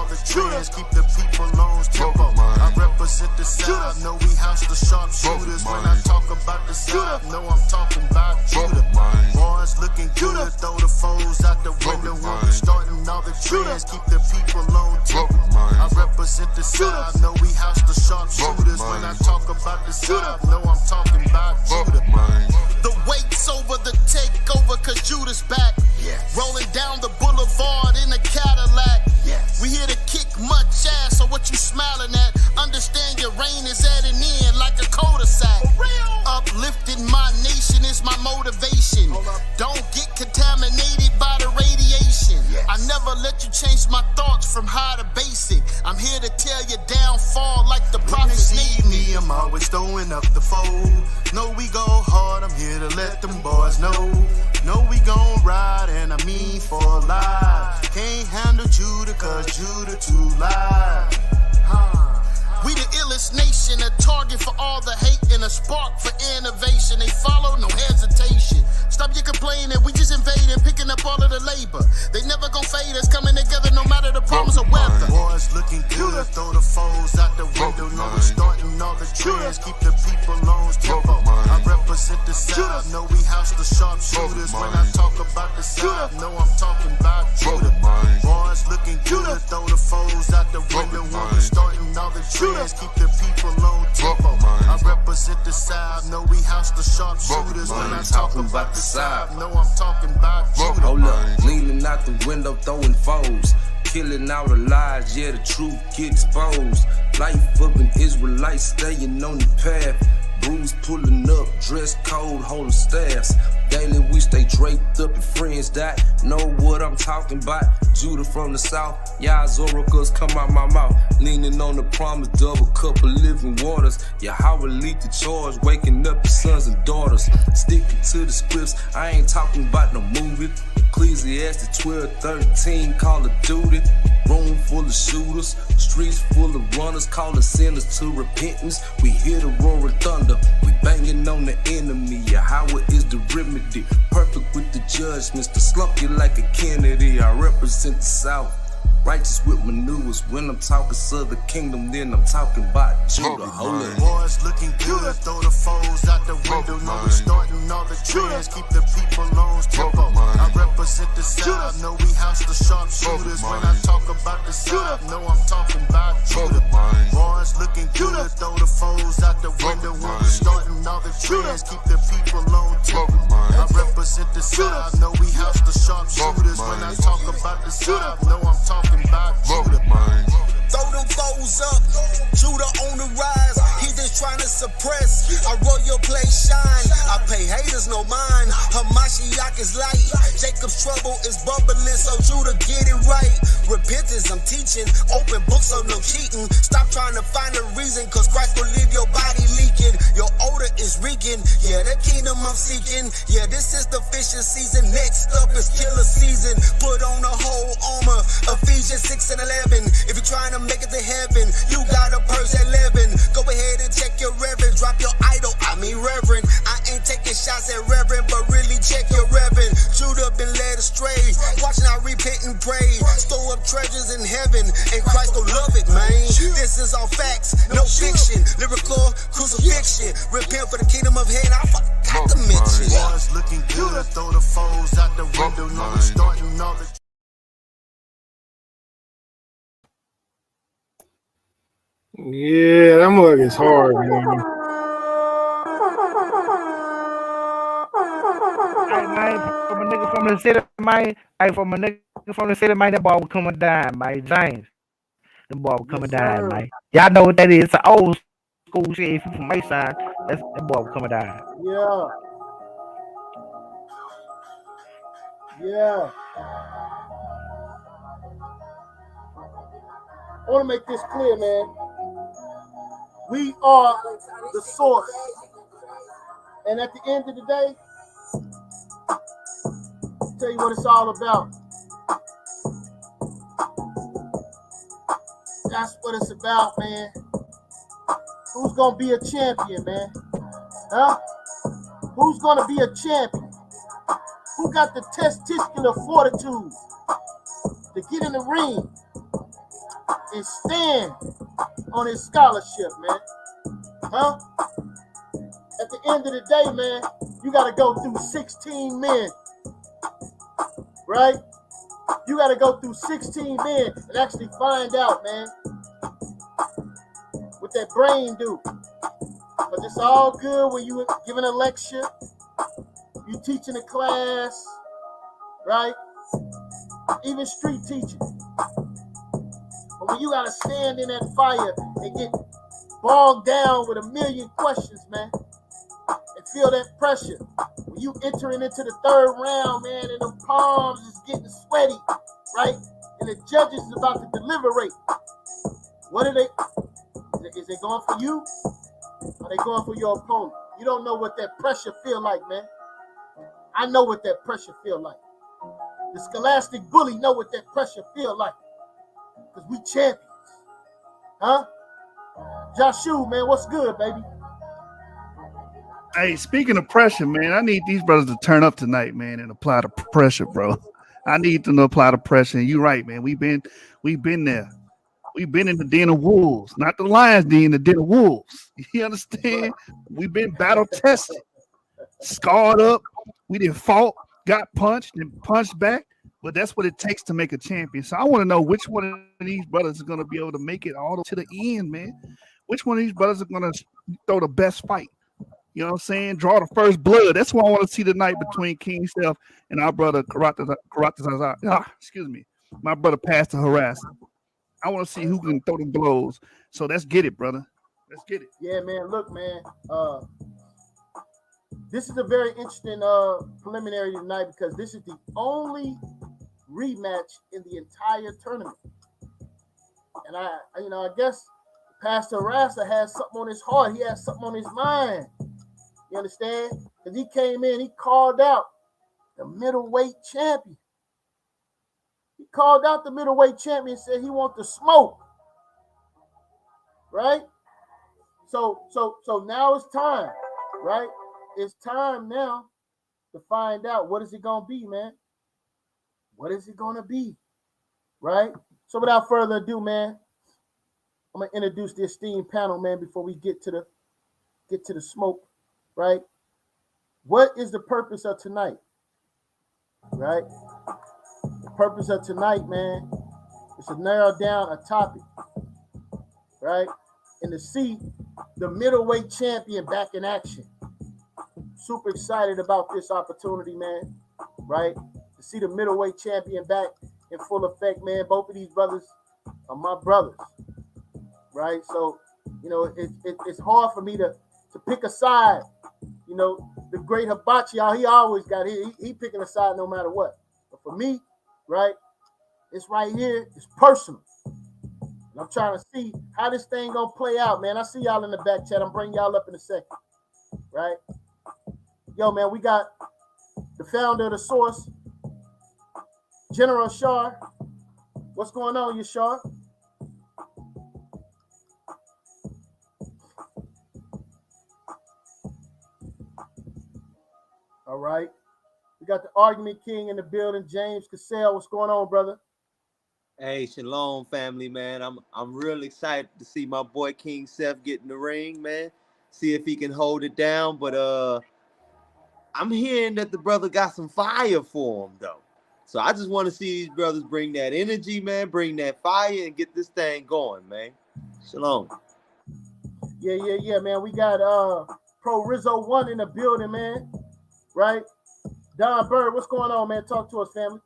all the trends, keep the people on tempo. I represent the South, know we house the sharpshooters. When I talk about the South, know I'm talking about Judah. Boys looking good, throw the foes out the window. When we starting all the trends, keep the people on tempo. I represent the South, know we house the sharpshooters. When I talk about the South, know I'm talking about Judah. The wait's over, the takeover, cause Judah's back. Rolling down the boulevard in a Cadillac. We here to kick much ass, so what you smiling at? Understand your reign is at an end like a cul-de-sac. Uplifting my nation is my motivation. Don't get contaminated by the radiation. I never let you change my thoughts from high to basic. I'm here to tell you downfall like the prophets need me. I'm always throwing up the fold. No, we go hard, I'm here to let them boys know. No, we gon' ride, and I mean for life. Can't handle Judah, cause Judah too live. We the illest nation, a target for all the hate and a spark for innovation. They follow, no hesitation. Stop your complaining, we just invading, picking up all of the labor. They never gon' fade us, coming together no matter the problems or weather. Boys looking good, throw the foes out the window. No, we starting all the trends, keep the people on tempo. I represent the South, know we house the sharpshooters. When I talk about the South, know I'm talking about Judah. Boys looking good, throw the foes out the window. When we starting all the trends, keep the people on tempo. I represent the South, know we house the sharpshooters. When I talk about the South, know I'm talking about Judah. Hold up, leaning out the window, throwing foes. Killing all the lies, yeah, the truth get exposed. Life of an Israelite, staying on the path. Bruise pulling up, dress code, holding staffs. Daily we stay draped up and friends that know what I'm talking about. Judah from the south, Yasharahla come out my mouth. Leaning on the promise, double cup of living waters. YAHAWAH lead the charge, waking up your sons and daughters. Sticking to the scripts, I ain't talking about no movie. Ecclesiastes 12:13, Call of Duty. Room full of shooters, streets full of runners, calling sinners to repentance. We hear the roaring thunder, we banging on the enemy. YAHAWAH is the remedy, perfect with the judgments to slump you like a Kennedy. I represent the South, righteous with maneuvers. When I'm talking Southern Kingdom, then I'm talking about Judah. Hold it. Boys looking good, throw the foes out the window. No, we starting all the trends, keep the people on tempo. I represent the South, know we house the sharpshooters. When I talk about the South, know I'm talking about Judah. Boys looking good, throw the foes out the window. When we starting all the trends, keep the people on tempo. I represent the South, know we house the sharpshooters. When I talk about the South, know I'm talking about Judah. Throw them foes up, Judah on the rise. He just trying to suppress. I roll your place shine. I pay haters no mind. MASHAYACH is light. Jacob's trouble is bubbling, so Judah get it right. Repentance I'm teaching, open books so no cheating. Stop trying to find a reason, cause Christ will leave your body leaking. Your odor is reeking, yeah, the kingdom I'm seeking. Yeah, this is the fishing season. Next up is killer season. Put on the whole armor, Ephesians 6:11. If you're trying to make it to heaven, you gotta purse 11. Go ahead and check your reverend. Drop your idol, I mean reverend. I ain't taking shots at reverend, but really check your reverend. Judah been led astray, watching I repent and pray. Store up treasures in heaven, and Christ gon' love it, man. This is all facts, no fiction. Lyrical crucifixion. Repent for the kingdom of heaven, I forgot to mention. Boys looking good, throw the foes out the window. No, we starting all the Yeah, that mug is hard, man. Hey, man, from a nigga from the city, man. Hey, from a nigga from the city, man, that ball was coming down, man. James. The ball was coming down, man. Y'all know what that is. It's an old school shit. If you from Mayside, that ball was coming down. Yeah. Yeah. I want to make this clear, man. We are the source. And at the end of the day, I'll tell you what it's all about. That's what it's about, man. Who's going to be a champion, man? Huh? Who's going to be a champion? Who got the testicular fortitude to get in the ring and stand on his scholarship, man. Huh? At the end of the day, man, you got to go through 16 men, right? You got to go through 16 men and actually find out, man, what that brain do. But it's all good when you giving a lecture, you teaching a class, right? Even street teaching. But when you got to stand in that fire and get bogged down with a million questions, man, and feel that pressure. When you entering into the third round, man, and the palms is getting sweaty, right? And the judges is about to deliberate. What are they? Is they going for you? Or are they going for your opponent? You don't know what that pressure feel like, man. I know what that pressure feel like. The scholastic bully know what that pressure feel like. Because we champions. Huh? Joshua, man, what's good, baby? Hey, speaking of pressure, man, I need these brothers to turn up tonight, man, and apply the pressure, bro. I need them to apply the pressure. And you're right, man. We've been there. We've been in the den of wolves, not the lions den, the den of wolves. You understand? We've been battle tested, scarred up. We didn't fought, got punched, and punched back. But that's what it takes to make a champion. So I want to know which one of these brothers is going to be able to make it all to the end, man. Which one of these brothers are going to throw the best fight? You know what I'm saying? Draw the first blood. That's what I want to see tonight between Kyng, Seth, and our brother excuse me, my brother Pastor HaRassa. I want to see who can throw the blows. So let's get it, brother. Let's get it. Yeah, man. Look, man. This is a very interesting preliminary tonight because this is the only rematch in the entire tournament. And I guess Pastor HaRassa has something on his heart. He has something on his mind. You understand? Because he came in, he called out the middleweight champion. He called out the middleweight champion and said he wants to smoke. Right? So now it's time, right? It's time now to find out what is it gonna be, man. What is it gonna be? Right? So without further ado, man, I'm gonna introduce the esteemed panel, man, before we get to the smoke, right? What is the purpose of tonight? Right? The purpose of tonight, man, is to narrow down a topic, right? And to see the middleweight champion back in action. Super excited about this opportunity, man, right? To see the middleweight champion back in full effect, man. Both of these brothers are my brothers, right? So, you know, it's hard for me to pick a side. You know, the great Hibachi, he always got he picking a side no matter what. But for me, right, it's right here. It's personal. And I'm trying to see how this thing gonna play out, man. I see y'all in the back chat. I'm bringing y'all up in a second, right? Yo, man, we got the founder of the source, General Shar. What's going on, Yashar? All right. We got the Argument King in the building, James Cassell. What's going on, brother? Hey, shalom, family, man. I'm real excited to see my boy King Seth get in the ring, man. See if he can hold it down. But I'm hearing that the brother got some fire for him, though. So I just want to see these brothers bring that energy, man, bring that fire, and get this thing going, man. Shalom. Yeah, man. We got Pro Rizzo 1 in the building, man. Right? Don Bird, what's going on, man? Talk to us, family.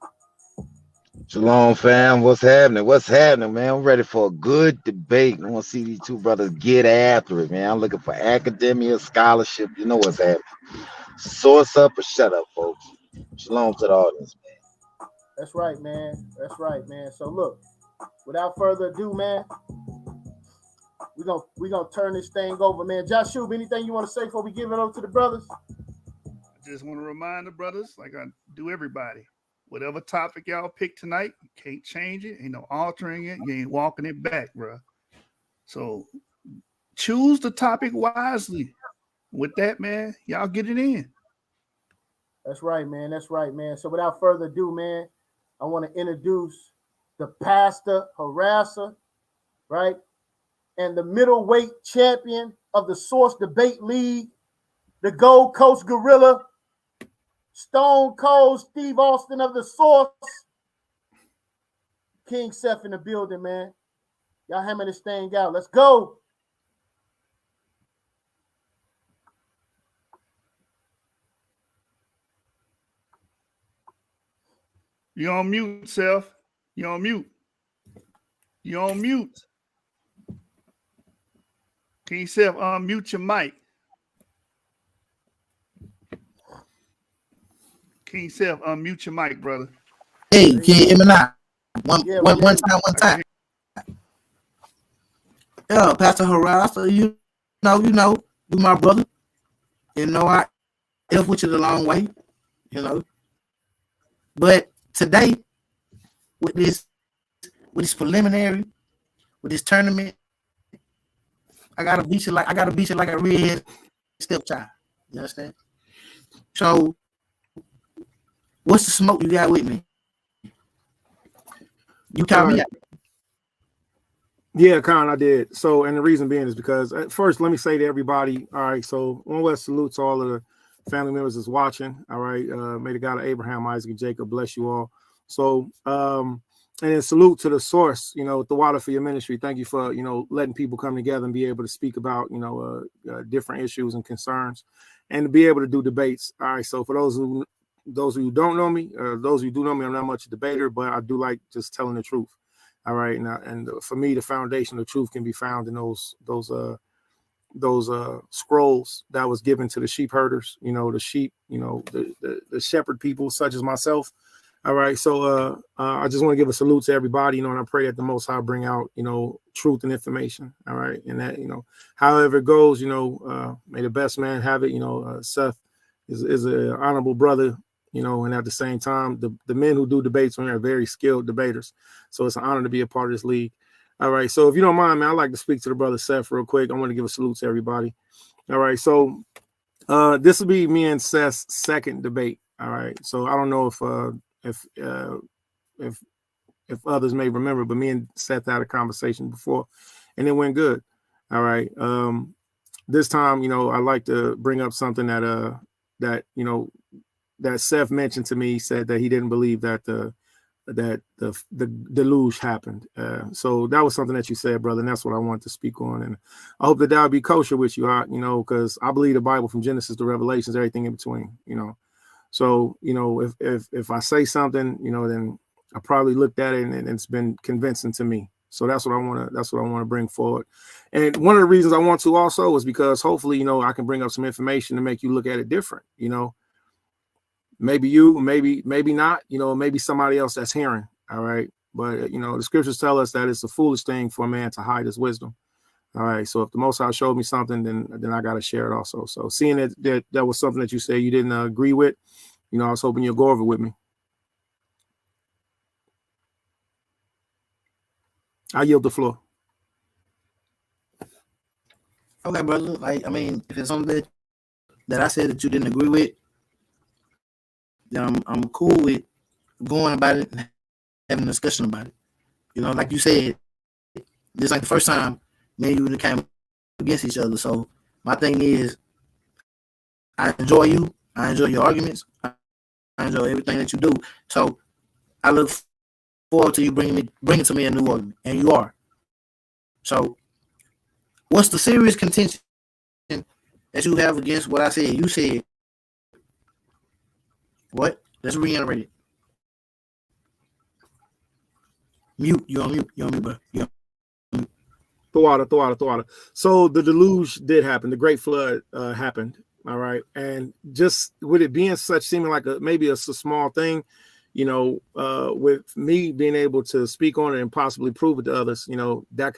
Shalom, fam. What's happening? What's happening, man? I'm ready for a good debate. I want to see these two brothers get after it, man. I'm looking for academia, scholarship. You know what's happening. Source up or shut up, folks. Shalom to the audience, man. That's right, man. That's right, man. So look, without further ado, man, we're gonna turn this thing over, man. Joshua, anything you want to say before we give it over to the brothers? I just want to remind the brothers, like I do everybody, whatever topic y'all pick tonight, you can't change it. Ain't no altering it. You ain't walking it back, bro. So choose the topic wisely. With that, man, y'all get it in. That's right, man. That's right, man. So without further ado, man, I want to introduce the Pastor HaRassa, right? And the middleweight champion of the Source Debate League, the Gold Coast Gorilla, Stone Cold Steve Austin of the Source. King Seth in the building, man. Y'all hammer this thing out. Let's go. You're on mute, Seth. You're on mute. You're on mute. King Seth, unmute your mic. King Seth, unmute your mic, brother. Hey, can you hear me now? One time. Yeah, Pastor HaRassa, you know, you my brother. You know, I F with you the long way, you know. But today, with this preliminary, with this tournament, I gotta beat you like a redhead stepchild. You understand? So, what's the smoke you got with me? You count me out. Yeah, Con, I did. So, and the reason being is because first, let me say to everybody, all right, so one last salute to all of the family members that's watching. All right. May the God of Abraham, Isaac, and Jacob bless you all. So, and then salute to the Source, you know, the water for your ministry. Thank you for, you know, letting people come together and be able to speak about, you know, different issues and concerns and to be able to do debates. All right. So for those who don't know me, or those who do know me, I'm not much a debater, but I do like just telling the truth. All right. And for me, the foundation of truth can be found in those scrolls that was given to the sheep herders, you know, the sheep, you know, the shepherd people such as myself. All right. So I just want to give a salute to everybody, you know, and I pray that the Most High bring out, you know, truth and information. All right. And that, you know, however it goes, you know, may the best man have it. You know, Seth is an honorable brother, you know, and at the same time, the men who do debates on here are very skilled debaters. So it's an honor to be a part of this league. All right. So if you don't mind, man, I'd like to speak to the brother Seth real quick. I want to give a salute to everybody. All right. So this will be me and Seth's second debate. All right. So I don't know if others may remember, but me and Seth had a conversation before and it went good. All right. This time, you know, I like to bring up something that you know, that Seth mentioned to me. He said that he didn't believe that the deluge happened. So that was something that you said, brother, and that's what I wanted to speak on. And I hope that would be kosher with you, you know, because I believe the Bible from Genesis to Revelations, everything in between, you know. So, you know, if I say something, you know, then I probably looked at it and it's been convincing to me. So that's what I want to bring forward. And one of the reasons I want to also is because hopefully, you know, I can bring up some information to make you look at it different, you know. Maybe you, maybe not, you know, maybe somebody else that's hearing. All right. But, you know, the scriptures tell us that it's a foolish thing for a man to hide his wisdom. All right. So if the Most High showed me something, then I got to share it also. So seeing that was something that you said you didn't agree with, you know, I was hoping you'll go over with me. I yield the floor. Okay, brother. Like, I mean, if it's something that I said that you didn't agree with, then I'm cool with going about it and having a discussion about it. You know, like you said, this ain't the first time me and you came against each other. So my thing is, I enjoy you. I enjoy your arguments. I enjoy everything that you do. So I look forward to you bringing to me a new argument, and you are. So what's the serious contention that you have against what I said? You said what? Let's reiterate it. Mute. You're on mute, bro. You're on mute. The water. So the deluge did happen. The great flood happened. All right. And just with it being such seeming like maybe a small thing, you know, with me being able to speak on it and possibly prove it to others, you know, that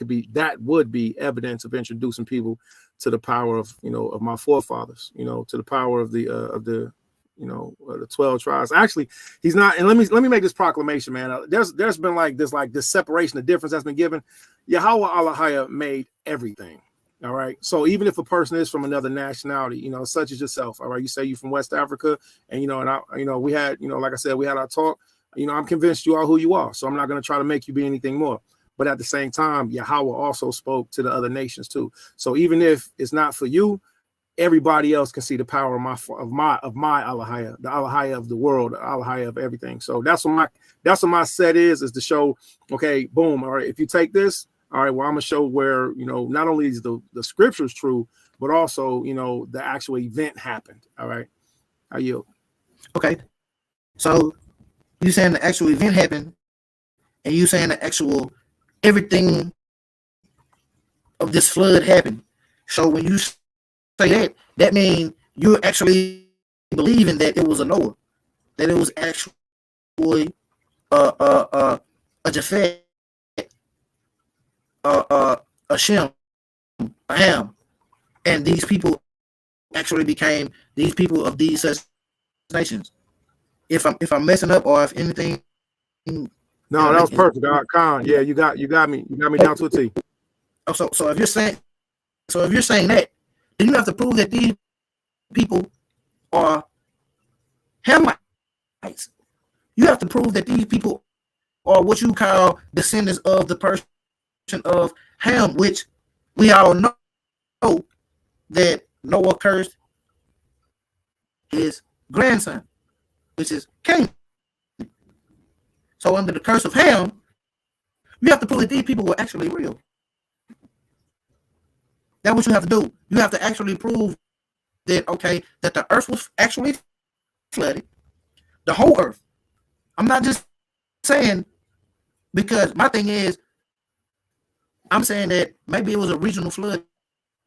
would be evidence of introducing people to the power of, you know, of my forefathers, you know, to the power of the you know, the 12 tribes. Actually, he's not. And let me make this proclamation, man. There's been this separation, the difference that's been given. YAHAWAH made everything. All right. So even if a person is from another nationality, you know, such as yourself, all right, you say you're from West Africa, and we had, you know, like I said, we had our talk. You know, I'm convinced you are who you are. So I'm not going to try to make you be anything more. but at the same time, Yahawah also spoke to the other nations too. So even if it's not for you, everybody else can see the power of my Allahayah, the Allahayah of the world, the Allahayah of everything. So that's what my set is to show, okay, boom, all right, if you take this, all right, well, I'm gonna show where, you know, not only is the scriptures true, but also, you know, the actual event happened. All right, I yield. Okay, so you saying the actual event happened, and you saying the actual everything of this flood happened. So when you say that means you're actually believing that it was a Noah, that it was actually a Japhet, a Shem, a Ham, and these people actually became these people of these such nations. If I'm messing up, or if anything, no, that was perfect. Khan, yeah, you got me down to a T. Oh, so if you're saying that, then you have to prove that these people are Hamites. You have to prove that these people are what you call descendants of the person of Ham, which we all know that Noah cursed his grandson, which is Kyng. So under the curse of Ham, you have to prove that these people were actually real. That's what you have to do. You have to actually prove that, okay, that the earth was actually flooded, the whole earth. I'm not just saying, because my thing is, I'm saying that maybe it was a regional flood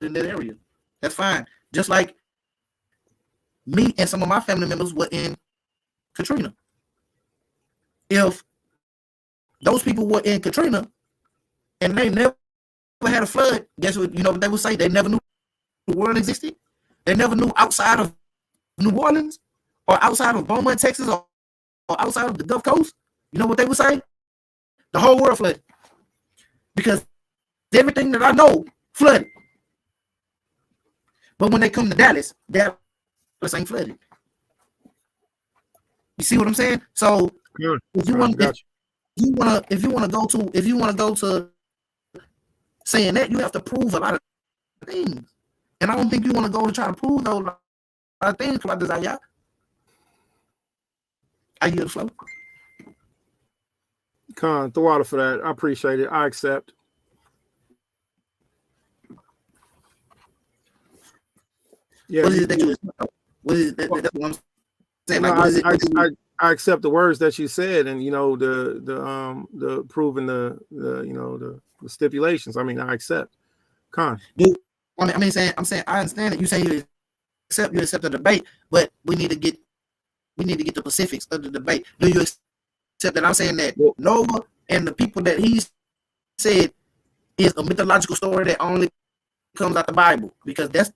in that area. That's fine. Just like me and some of my family members were in Katrina. If those people were in Katrina and they never had a flood, guess what? You know what they would say? They never knew the world existed. They never knew outside of New Orleans or outside of Beaumont, Texas, or outside of the Gulf Coast. You know what they would say? The whole world flooded. Because everything that I know flooded. But when they come to Dallas ain't flooded. You see what I'm saying? So if you want to go to saying that, you have to prove a lot of things. And I don't think you want to go to try to prove those lot of things like this. I hear the flow. Khan, the water for that. I appreciate it. I accept. Yeah. What is it that you accept? What is it that's what I'm saying? Like, I accept the words that you said, and you know the proving the you know the stipulations. I mean, I accept. Khan. Dude, I'm saying I understand that you say you accept the debate, but we need to get the specifics of the debate. Do you accept that I'm saying that Noah and the people that he said is a mythological story that only comes out the Bible? Because that's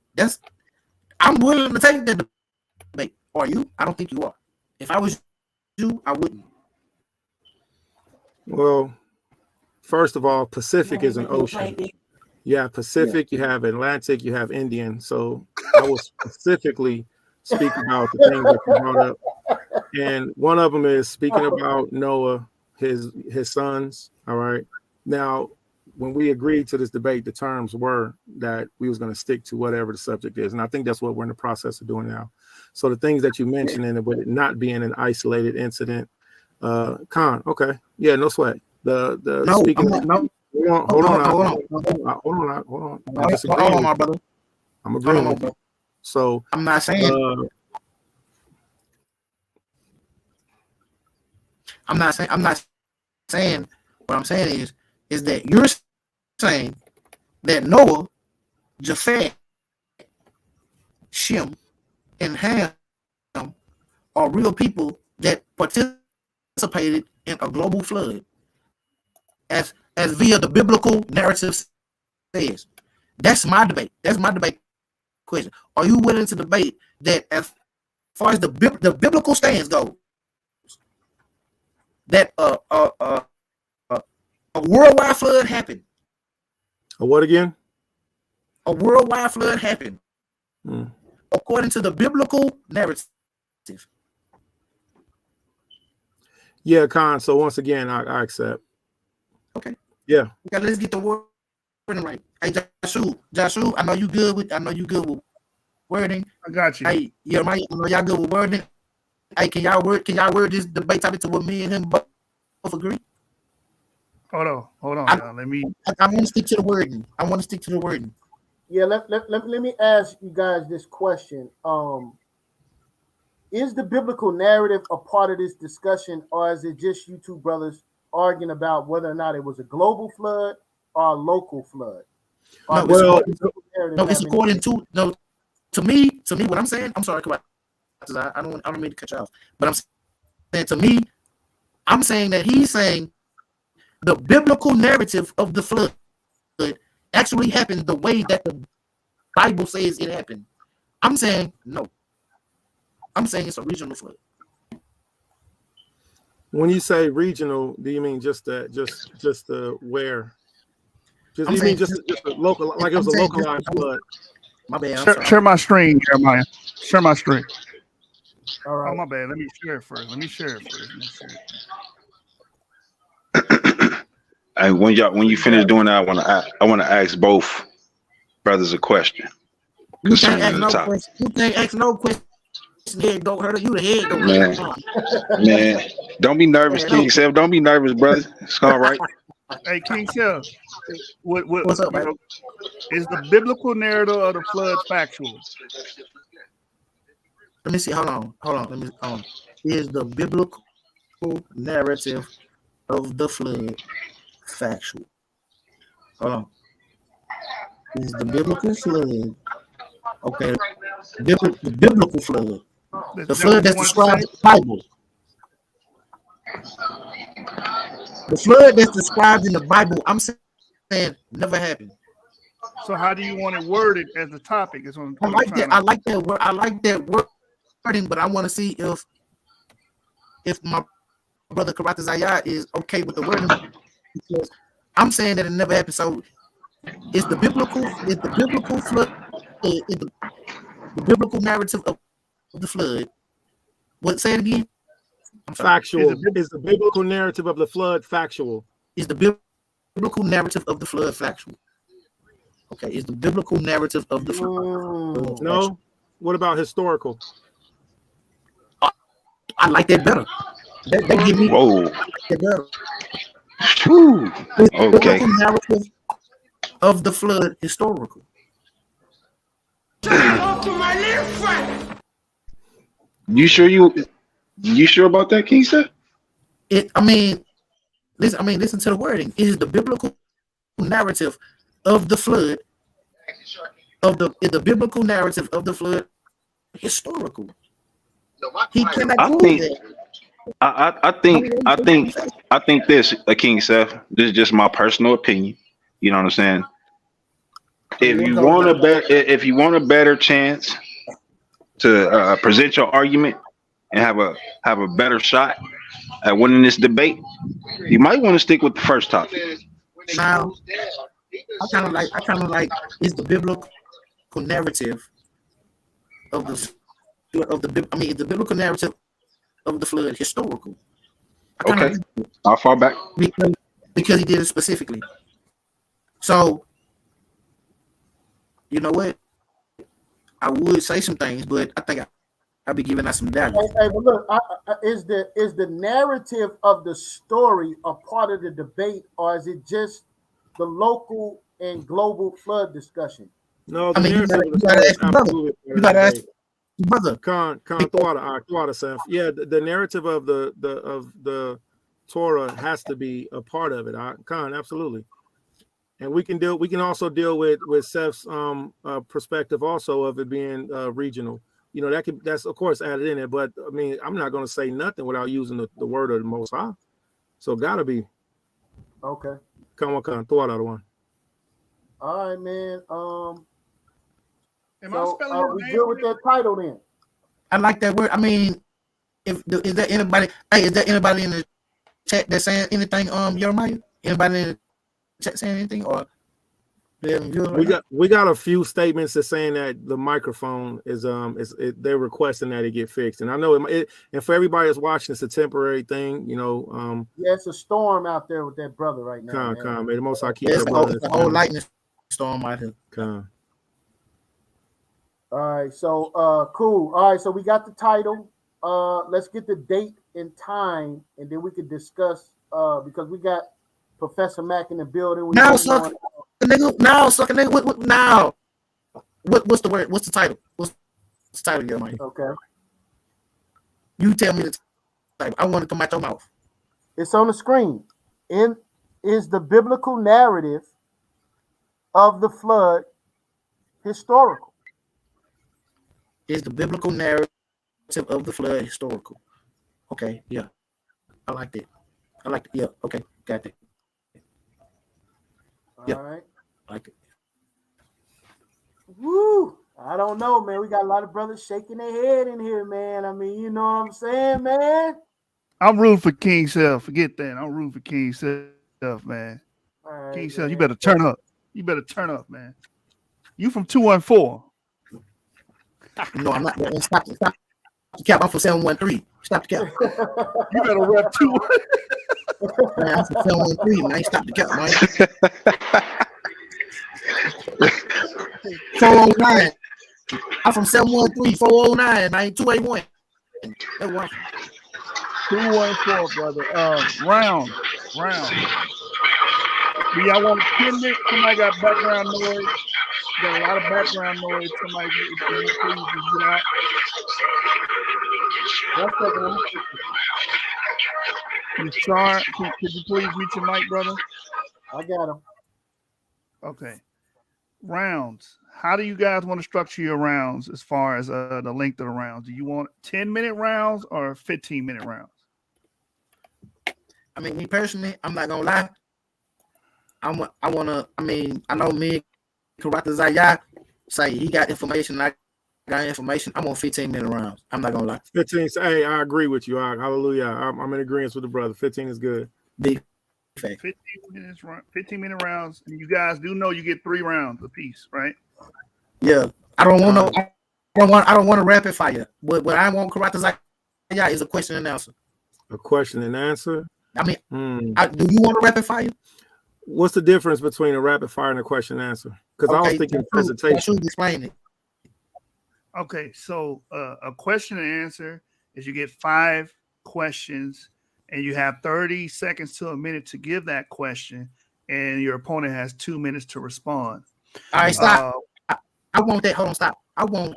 I'm willing to take that debate. Are you? I don't think you are. If I was you, I wouldn't. Well, first of all, Pacific is an ocean. You have Pacific, you have Atlantic, you have Indian. So I will specifically speak about the things that you brought up. And one of them is speaking about Noah, his sons. All right. Now, when we agreed to this debate, the terms were that we was going to stick to whatever the subject is. And I think that's what we're in the process of doing now. So the things that you mentioned in it, with it not being an isolated incident, Khan, okay. Yeah, no sweat. Speaking Hold on, my brother. I'm agreeing with you. So I'm not saying I'm not saying what I'm saying is that you're saying that Noah, Japhet, Shem, and Ham are real people that participated in a global flood, as via the biblical narrative says. That's my debate. That's my debate question. Are you willing to debate that as far as the biblical stance goes, that a worldwide flood happened? A what again? A worldwide flood happened. According to the biblical narrative. Yeah, Khan. So once again, I accept. Okay. Yeah. Okay, let's get the wording right. Hey, Joshua, I know you good with wording. I got you. Hey, yeah, I know y'all good with wording. Hey, can y'all word this debate topic to what me and him both agree? Hold on, y'all. Let me. I want to stick to the wording. Yeah, let me ask you guys this question. Is the biblical narrative a part of this discussion, or is it just you two brothers arguing about whether or not it was a global flood or a local flood? It's according to me, what I'm saying, I'm sorry, I don't mean to cut you off, but I'm saying, to me, I'm saying that he's saying the biblical narrative of the flood actually happened the way that the Bible says it happened. I'm saying no. I'm saying it's a regional flood. When you say regional, do you mean just the where? Just I'm you saying mean just a local, like it was a localized flood? My bad. Share my screen, Jeremiah. Share my screen. All right. Oh, my bad. Let me share it first. And when you finish doing that, I want to ask both brothers a question concerning the topic. You can't ask no question. Head don't hurt you. The head don't hurt. Man, don't be nervous, King Seth. Don't be nervous, brother. It's all right. Hey, King Seth, What's up, man? Is the biblical narrative of the flood factual? Let me see. Hold on. Is the biblical narrative of the flood factual? Hold on. Is the biblical flood okay? The biblical flood. The flood that's described in the Bible. The flood that's described in the Bible, I'm saying never happened. So how do you want it worded as the topic? Is what I like that word. I like that wording, but I want to see if my brother Karate Zayah is okay with the wording, because I'm saying that it never happened. So is the biblical flood, the biblical narrative of the flood? What? Say it again. Factual. Is the biblical narrative of the flood factual? Is the biblical narrative of the flood factual? Okay. Is the biblical narrative of the flood? No. What about historical? I like that better. That give me. Whoa. Better. Okay. The narrative of the flood historical. You sure about that, King Seth? Listen to the wording. Is the biblical narrative of the flood is the biblical narrative of the flood historical? He cannot prove that. I think this, King Seth. This is just my personal opinion. You know what I'm saying? If you want a better chance to present your argument and have a better shot at winning this debate, you might want to stick with the first topic. Now, I kind of like is the biblical narrative of the biblical narrative of the flood historical? Okay, how far back? Because he did it specifically. So, you know what? I would say some things, but I think I'll be giving out some data. Hey, but look, is the narrative of the story a part of the debate, or is it just the local and global flood discussion? No, you gotta ask your brother. You gotta ask your brother. Thwada, Seth. Yeah, the narrative of the Torah has to be a part of it. Khan, absolutely. And we can also deal with Seth's perspective also of it being regional. You know, that's of course added in it, but I mean, I'm not going to say nothing without using the word of the Most High. So gotta be okay. Come on, throw out the one. All right, man. Am I spelling we good with that title then? I like that word. I mean, is there anybody in the chat that's saying anything? Jeremiah? Anybody in the chat saying anything? Or We got a few statements that saying that the microphone is they're requesting that it get fixed, and I know it and for everybody that's watching, it's a temporary thing, you know. Yeah, it's a storm out there with that brother right now. May the Most High keep It's that a whole lightning storm out here. All right, so cool. All right, so we got the title. Let's get the date and time, and then we could discuss because we got Professor Mack in the building. Now, sucker nigga. What now? What's the word? What's the title? What's the title, your mind? Okay. You tell me the title. I want to come out your mouth. It's on the screen. Is the biblical narrative of the flood historical? Is the biblical narrative of the flood historical? Okay, yeah. I like that. Yeah, okay, got that. All right. I like it. Woo! I don't know, man. We got a lot of brothers shaking their head in here, man. I mean, you know what I'm saying, man? I'm rooting for King Seth. Forget that. I'm rooting for King Seth, man. Right, King Seth, you better turn up. You better turn up, man. You from 214. No, I'm not. Stop the cap. I'm for 713. Stop the cap. You better rep 2. Man, I'm for 713, man. Stop the cap, man. 409. I'm from 713, 409, man. 281. 214, brother. Round. Do y'all want 10 minutes? Somebody got background noise. Got a lot of background noise. Somebody please just get out. Yashar, could you please mute your mic, brother? I got him. Okay. Rounds. How do you guys want to structure your rounds as far as the length of the rounds? Do you want 10-minute rounds or 15-minute rounds? I mean, me personally, I'm not gonna lie. I know me and Karata Zaya say he got information, I got information. I'm on 15-minute rounds. I'm not gonna lie. 15. Hey, I agree with you. Hallelujah. I'm in agreement with the brother. 15 is good. Big fact. 15-minute rounds. And you guys do know you get 3 rounds apiece, right? Yeah. I don't want to rapid fire. What I want Karata Zaya is a question and answer. A question and answer. I mean, do you want a rapid fire? What's the difference between a rapid fire and a question and answer? Because I was thinking presentation. Explain it. Okay, so a question and answer is you get 5 questions and you have 30 seconds to a minute to give that question, and your opponent has 2 minutes to respond. All right, stop. I want that. Hold on, stop. I want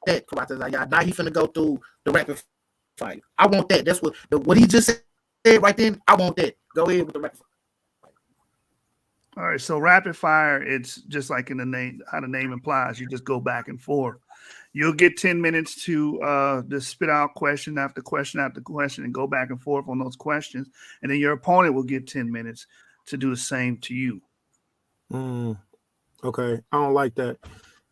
that. Now he's finna go through the rapid fire. I want that. That's what he just said right then. I want that. Go ahead with the rapid fire. All right, so rapid fire, it's just like in the name, how the name implies, you just go back and forth. You'll get 10 minutes to just spit out question after question after question and go back and forth on those questions. And then your opponent will get 10 minutes to do the same to you. Okay, I don't like that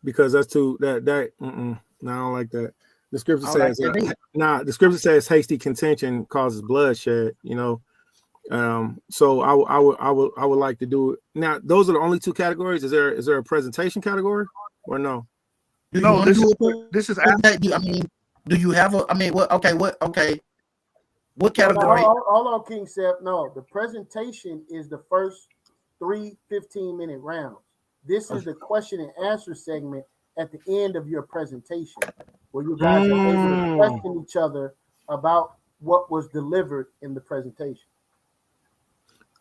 because that's too no, I don't like that. The scripture says the scripture says hasty contention causes bloodshed, you know. So I would like to do it. Now, those are the only 2 categories. Is there a presentation category or no? No, this is after. I mean, do you have a? I mean, what? Okay, what category? Hold on, King Seth. No, the presentation is the first 3 15-minute rounds. This is the question and answer segment at the end of your presentation, where you guys are able to question each other about what was delivered in the presentation.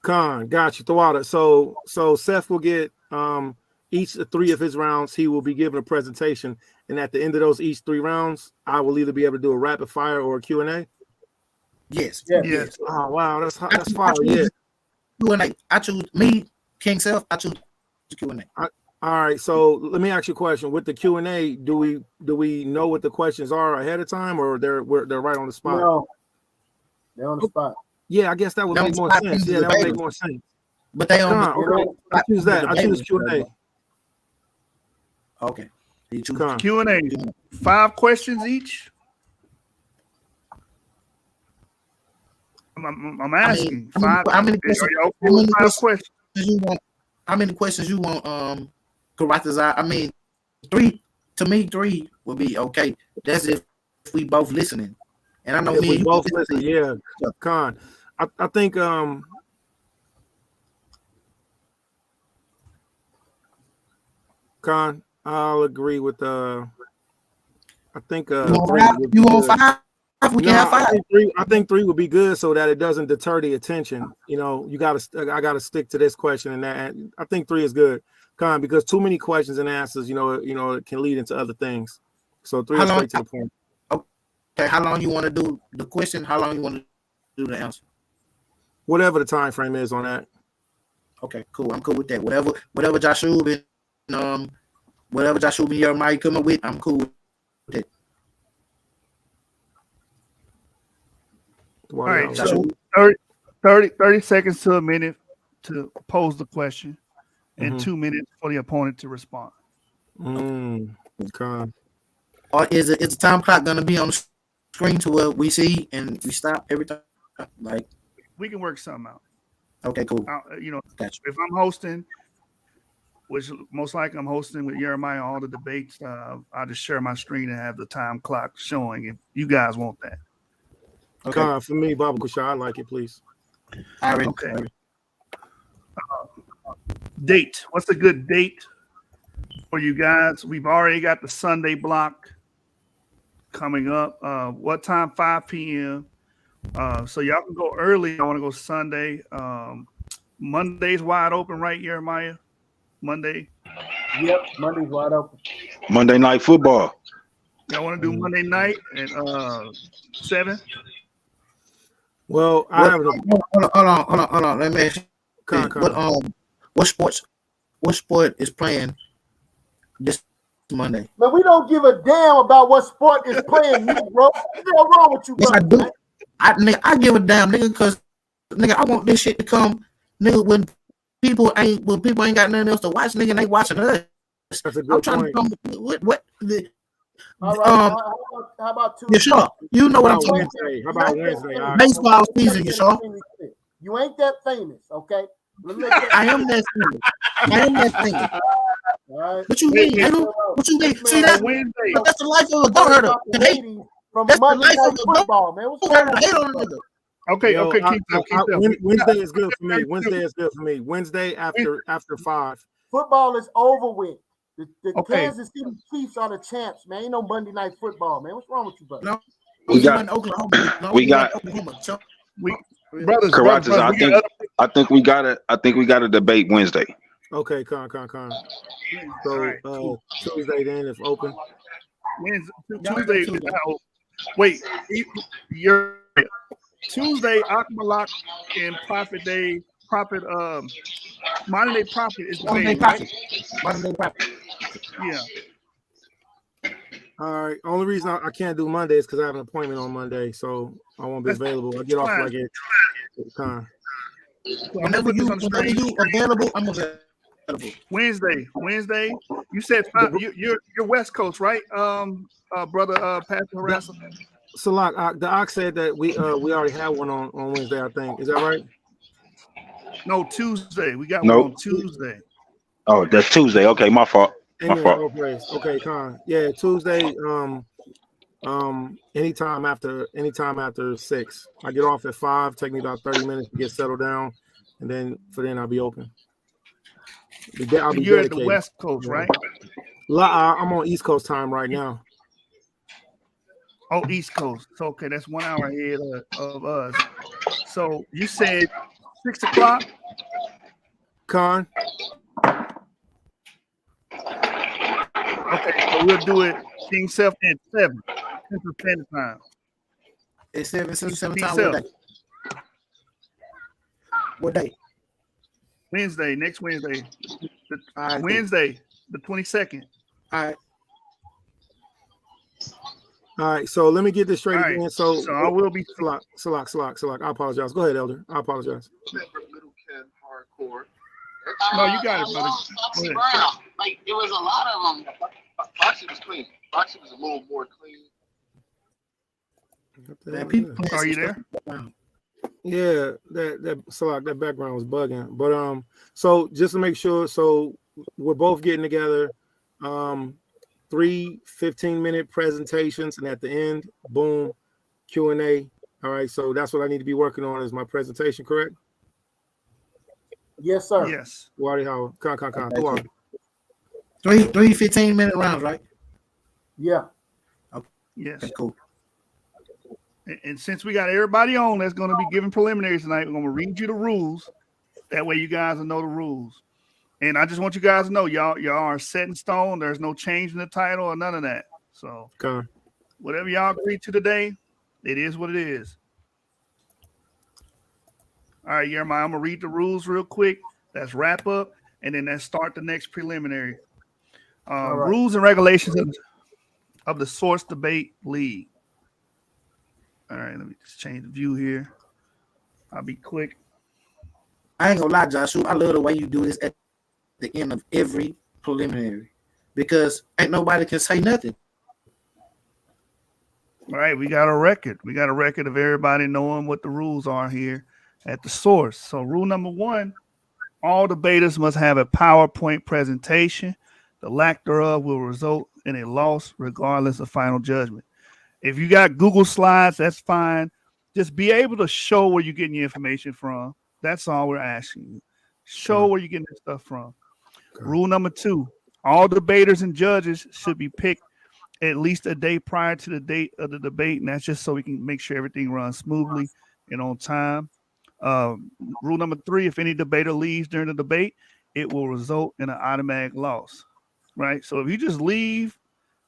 Got you. Throughout it. So Seth will get each 3 of his rounds. He will be given a presentation, and at the end of those each 3 rounds, I will either be able to do a rapid fire or a Q&A. Yes. Oh wow, that's fire. Yeah. Q&A. I choose me, King Seth. I choose Q&A. All right. So let me ask you a question. With the Q&A, do we know what the questions are ahead of time, or they're right on the spot? No, they're on the spot. Yeah, I guess that would make more sense. Yeah, that would make more sense. But they don't. Okay. I choose that. I choose Q&A. Okay. You choose Q&A. 5 questions each. I'm asking. How many questions you want? how many questions you want? Karatazar. I mean, 3. To me, 3 would be okay. That's if we both listening. And I know if me we and you both listen. Yeah, Con. I think Con. I'll agree with I think you want 3 5? would You be want good. 5? We can have 5. I think 3 would be good so that it doesn't deter the attention. You know, I gotta stick to this question and that. And I think 3 is good, Con, because too many questions and answers, it can lead into other things. So 3 is straight to the point. Okay, how long you want to do the question? How long you want to do the answer? Whatever the time frame is on that. Okay, cool. I'm cool with that. Whatever Joshua and whatever Joshua and Jeremiah come up with, I'm cool with that. All right, so 30 seconds to a minute to pose the question, and 2 minutes for the opponent to respond. Okay. Or is the time clock gonna be on the screen to where we see and we stop every time? Like, we can work something out. Okay, cool. If I'm hosting, which most likely I'm hosting with Jeremiah all the debates, I'll just share my screen and have the time clock showing if you guys want that. Okay. For me, Baba Kusha, I like it, please. Okay. Date. What's a good date for you guys? We've already got the Sunday block coming up. What time? 5 p.m. So y'all can go early. I want to go Sunday. Monday's wide open, right, Jeremiah? Monday. Yep, Monday's wide open. Monday Night Football. Y'all want to do Monday night at 7? Well, I have hold on. Let me ask you. What sport is playing this Monday? Man, we don't give a damn about what sport is playing, bro. What's wrong with you, bro? Yes, I do. I give a damn, nigga, because nigga, I want this shit to come, nigga, when people ain't got nothing else to watch, nigga, and they watching us. That's a good I'm trying point. to come what All right, how about Tuesday? Yasharahla, you know what I'm talking about. How about Wednesday? Baseball season, Yasharahla. You ain't that famous, okay? I am that famous. All right. What you mean? What you mean? See, that's the life of a go-herder. From Monday Night Football, man. What's going on? Okay. Wednesday is good for me. Wednesday is good for me. Wednesday after 5. Football is over with. The Kansas City Chiefs are the champs, man. Ain't no Monday Night Football, man. What's wrong with you, brother? No, brothers. I think we got to debate Wednesday. Okay, con. So Tuesday then, if open. Tuesday. Wait, you're Tuesday. Akmalak and Prophet Day. Modern Day Prophet is the day, right? Modern Day Prophet. Yeah. All right. Only reason I can't do Monday is because I have an appointment on Monday, so I won't be available. I get off like it. Whenever you available, I'm available. Wednesday. You said 5. You're West Coast, right? Brother Pastor HaRassa. Salak, the Ox said that we already had one on Wednesday, I think. Is that right? No, Tuesday. We got one on Tuesday. Oh, that's Tuesday. Okay, my fault. Okay, Con. Yeah, Tuesday. Anytime after 6. I get off at 5. Take me about 30 minutes to get settled down, and then I'll be open. I'll be You're at the West Coast, right? I'm on East Coast time right now. Oh, East Coast. So okay, that's 1 hour ahead of us. So you said 6 o'clock? Con. Okay, so we'll do it King Seth at 7 Central Standard Time. It's 7 time. What day? Wednesday, next Wednesday. Right, Wednesday, the 22nd. All right, so let me get this straight again. So I will be Salak. I apologize. Go ahead, Elder. I apologize. No, you got it, brother. Like, there was a lot of them. Boxing was clean. Boxing was a little more clean. Are you there? Yeah, that background was bugging. But so just to make sure, so we're both getting together. 3 15-minute presentations, and at the end, boom, Q&A. All right, so that's what I need to be working on is my presentation, correct? Yes, sir. Yes. YAHAWAH. Con. Okay. Cool. Three 15-minute rounds, right? Yeah. Okay. Yes. Cool. And since we got everybody on that's going to be giving preliminaries tonight, we're going to read you the rules. That way you guys will know the rules. And I just want you guys to know, y'all are set in stone. There's no change in the title or none of that. So whatever y'all agree to today, it is what it is. All right, Jeremiah, I'm going to read the rules real quick. Let's wrap up, and then let's start the next preliminary. Right. Rules and regulations of the Source Debate League. All right, let me just change the view here. I'll be quick. I ain't gonna lie, Joshua. I love the way you do this at the end of every preliminary because ain't nobody can say nothing. All right, we got a record. We got a record of everybody knowing what the rules are here at the source. So rule number 1, all debaters must have a PowerPoint presentation. The lack thereof will result in a loss regardless of final judgment. If you got Google Slides, that's fine. Just be able to show where you're getting your information from. That's all we're asking you. Show where you're getting this stuff from. Rule number 2, all debaters and judges should be picked at least a day prior to the date of the debate, and that's just so we can make sure everything runs smoothly and on time. Rule number 3, if any debater leaves during the debate, it will result in an automatic loss, right? So if you just leave,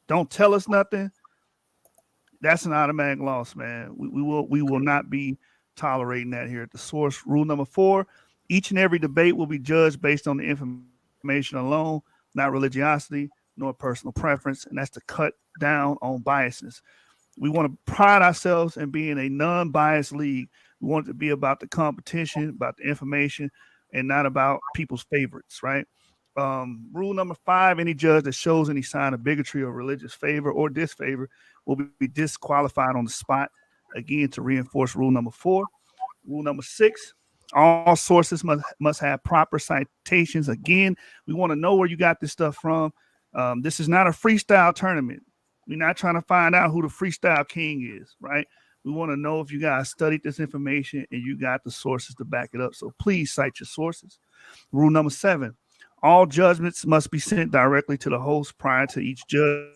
don't tell us nothing, that's an automatic loss, man. We will not be tolerating that here at the source. Rule number 4, each and every debate will be judged based on the information alone, not religiosity nor personal preference, and that's to cut down on biases. We want to pride ourselves in being a non-biased league. We want it to be about the competition, about the information, and not about people's favorites, right? Rule number 5, any judge that shows any sign of bigotry or religious favor or disfavor will be disqualified on the spot, again, to reinforce rule number 4. Rule number 6, all sources must have proper citations. Again, we want to know where you got this stuff from. This is not a freestyle tournament. We're not trying to find out who the freestyle king is, right? We want to know if you guys studied this information and you got the sources to back it up. So please cite your sources. Rule number 7, all judgments must be sent directly to the host prior to each judge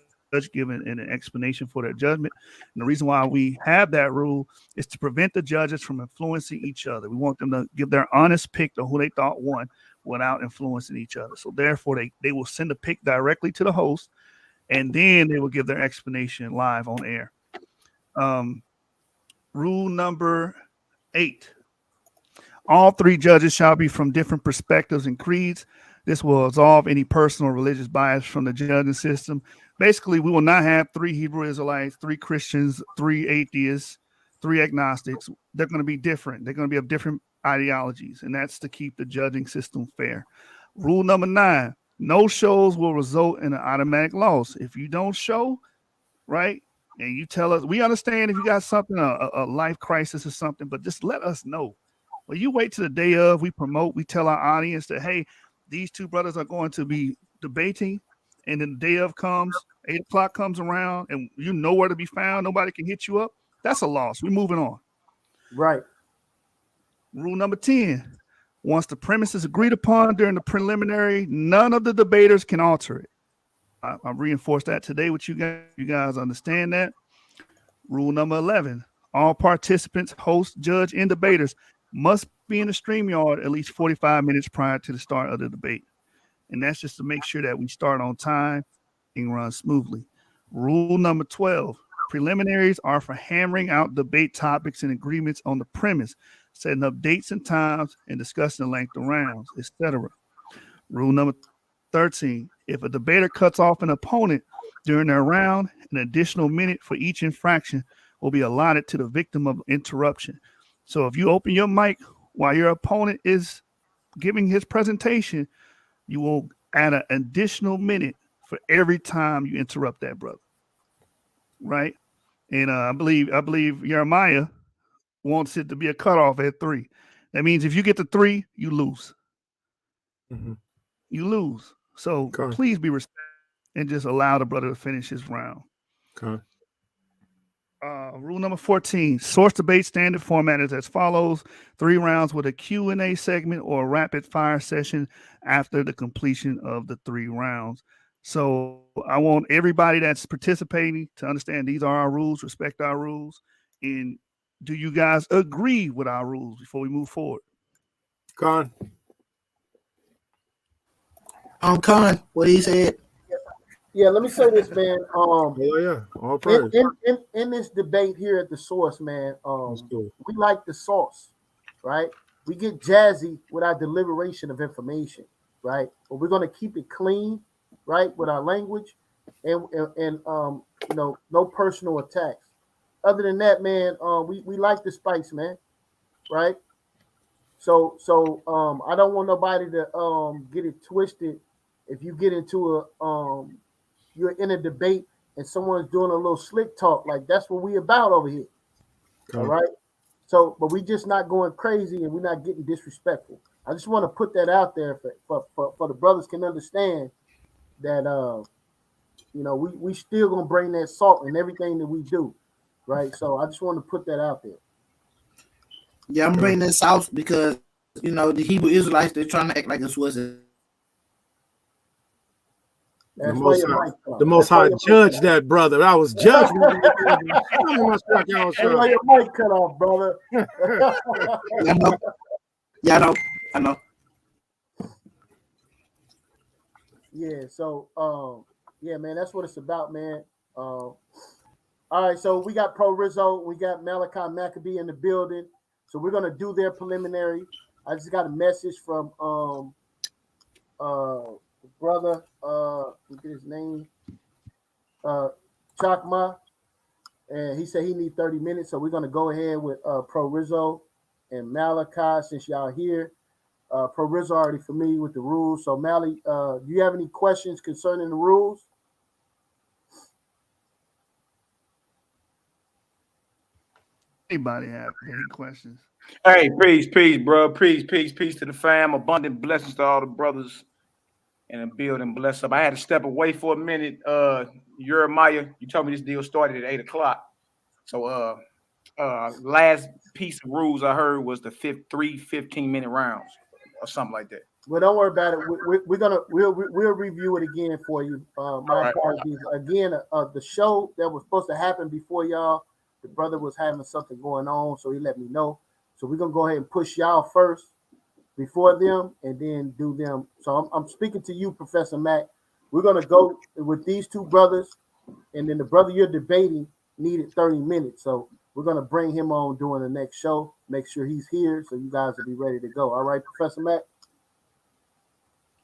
giving an explanation for their judgment. And the reason why we have that rule is to prevent the judges from influencing each other. We want them to give their honest pick of who they thought won without influencing each other. So therefore, they will send a pick directly to the host, and then they will give their explanation live on air. Rule number 8, all 3 judges shall be from different perspectives and creeds. This will absolve any personal or religious bias from the judging system. Basically, we will not have 3 Hebrew Israelites, 3 Christians, 3 atheists, 3 agnostics. They're going to be different. They're going to be of different ideologies, and that's to keep the judging system fair. Rule number 9, no shows will result in an automatic loss. If you don't show, right, and you tell us, we understand if you got something, a life crisis or something, but just let us know. Well, you wait till the day of, we promote, we tell our audience that, hey, these 2 brothers are going to be debating, and then the day of comes, 8 o'clock comes around, and you know where to be found. Nobody can hit you up. That's a loss. We're moving on. Right. Rule number 10, once the premise is agreed upon during the preliminary, none of the debaters can alter it. I reinforced that today with you guys. You guys understand that? Rule number 11, all participants, hosts, judge, and debaters must be in the StreamYard at least 45 minutes prior to the start of the debate. And that's just to make sure that we start on time and run smoothly. Rule number 12, preliminaries are for hammering out debate topics and agreements on the premise, setting up dates and times, and discussing the length of rounds, etc. Rule number 13, if a debater cuts off an opponent during their round, an additional minute for each infraction will be allotted to the victim of interruption. So if you open your mic while your opponent is giving his presentation, you will add an additional minute for every time you interrupt that brother, right? And I believe Jeremiah, wants it to be a cutoff at 3. That means if you get to 3, you lose. Mm-hmm. You lose. So please be respectful and just allow the brother to finish his round. Okay. Rule number 14, source debate standard format is as follows: 3 rounds with a Q&A segment or a rapid fire session after the completion of the 3 rounds. So I want everybody that's participating to understand these are our rules, respect our rules. And do you guys agree with our rules before we move forward? Con. Con, what he said. Yeah, let me say this, man. All praise. In this debate here at the source, man, we like the sauce, right? We get jazzy with our deliberation of information, right? But we're gonna keep it clean, right, with our language, and you know, no personal attacks. Other than that, man, we like the spice, man, right? So I don't want nobody to get it twisted. If you get into you're in a debate and someone's doing a little slick talk, like that's what we about over here. Okay. All right. So, but we just not going crazy and we're not getting disrespectful. I just want to put that out there for the brothers can understand that you know, we still gonna bring that salt in everything that we do, right? So I just want to put that out there. Yeah, I'm bringing this out because you know the Hebrew Israelites, they're trying to act like this wasn't. The Most High judged that brother. That was judgment. Why your mic cut off, brother? Yeah, I know. Yeah, so yeah, man, that's what it's about, man. All right, so we got Pro Rizzo, we got Malachi Maccabee in the building. So we're gonna do their preliminary. I just got a message from brother, get his name, Chakma, and he said he need 30 minutes. So we're gonna go ahead with Pro Rizzo and Malachi since y'all here. Pro Rizzo already familiar with the rules. So Mally, do you have any questions concerning the rules? Anybody have any questions? Hey, peace, bro. Peace to the fam. Abundant blessings to all the brothers in the building. Bless up. I had to step away for a minute. Jeremiah, you told me this deal started at 8 o'clock. So last piece of rules I heard was the 3 15-minute rounds or something like that. Well, don't worry about it. We'll review it again for you. My apologies. Again, the show that was supposed to happen before y'all, the brother was having something going on, so he let me know. So we're gonna go ahead and push y'all first before them, and then do them. So I'm speaking to you, Professor Mac. We're gonna go with these 2 brothers, and then the brother you're debating needed 30 minutes. So we're gonna bring him on during the next show. Make sure he's here, so you guys will be ready to go. All right, Professor Mac.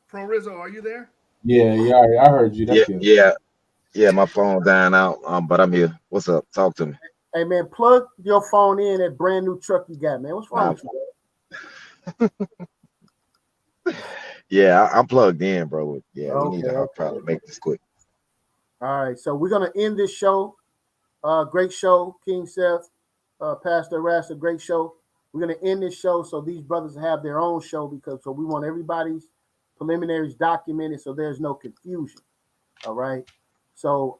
Pro Rizzo, are you there? Yeah, I heard you. That's good. Yeah. My phone dying out. But I'm here. What's up? Talk to me. Hey man, plug your phone in that brand new truck you got, man. What's wrong with you? Yeah, I'm plugged in, bro. Yeah, okay, we need to probably make this quick. All right, so we're gonna end this show. Great show, King Seth, Pastor HaRassa, great show. We're gonna end this show so these brothers have their own show so we want everybody's preliminaries documented so there's no confusion. All right. So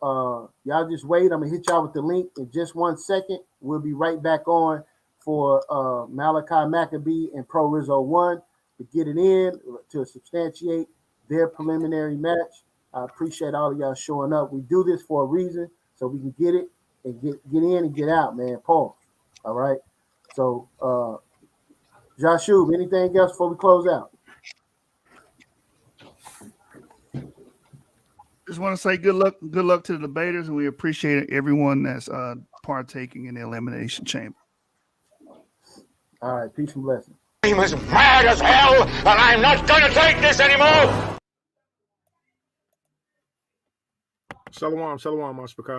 y'all just wait. I'm gonna hit y'all with the link in just 1 second. We'll be right back on for Malachi Maccabee and Pro Rizzo 1 to get it in to substantiate their preliminary match. I appreciate all of y'all showing up. We do this for a reason so we can get it and get in and get out, man. Paul. All right. So Joshua, anything else before we close out? Just want to say good luck to the debaters, and we appreciate everyone that's partaking in the elimination chamber. All right, peace and blessings. I'm as mad as hell, and I'm not going to take this anymore. Shalom, Mashpaka.